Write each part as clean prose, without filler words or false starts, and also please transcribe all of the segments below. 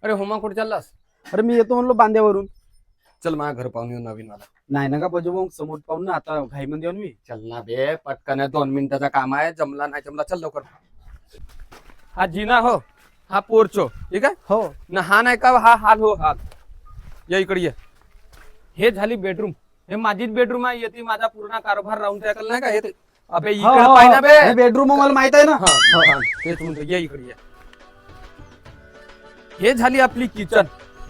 अरे होमा कुठे चाललास? अरे मी येतो म्हणलो बांध्यावरून. चल माझ्या घर पाहून येऊ नवीन वाला. नाही ना का बजू मग समोर पाहून ना आता घाईमध्ये येऊन मी. चल ना बे पटकन आहे, 2 मिनिटाचा काम आहे. जमला नाही जमला चल लवकर. हा जिना हो, हा पोर्चो ठीक आहे हो ना. हा नाही का हा हाल हो हाल. या इकडे ये. हे झाली बेडरूम. हे माझीच बेडरूम आहे. येते माझा पूर्ण कारभार राहून टाकला नाही का हे. अबे इकडे पाय ना बे. बेडरूम मला माहित आहे ना. हा, तेच म्हणतो. ये इकडे ये. हे झाली आपली किचन,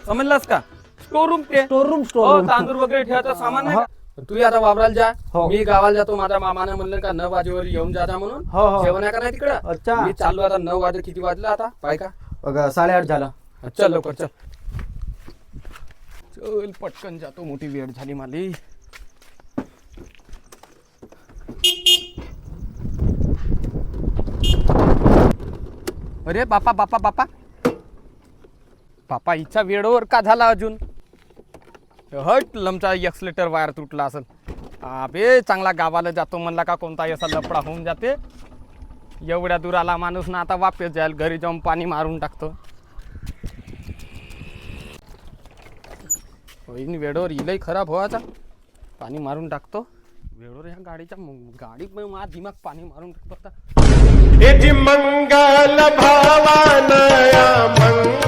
समजलास का? स्टोर रूम ते स्टोर रूम तांदूळ वगैरे ठेवायचं सामान नाही का? तू आता वावराला जा, मी गावाला जातो. माझ्या मामाने म्हणलं का 9 वाजेवर येऊन जा म्हणून. जेवण आहे का नाही तिकडं? अच्छा मी चाललो आता. 9 वाजे किती वाजलं आता पाय का? 8:30 झाला. चल लवकर चल. चल पटकन जातो, मोठी वेळ झाली माली. अरे बापा बापा बापा बापा, इच्छा वेळेवर का झाला अजून? हट लमचा एक्सलेटर वायर तुटला असेल. अबे चांगला गावाला जातो म्हणला का कोणता असा लफडा होऊन जाते. एवढ्या दूर आला माणूस ना, आता वापस जाईल घरी जाऊन पाणी मारून टाकतो. वेळेवर इलही खराब व्हायचा, पाणी मारून टाकतो वेळेवर. ह्या गाडीच्या गाडीत माझा दिमाग पाणी मारून टाकतो आता. मंगल भावानया मंगल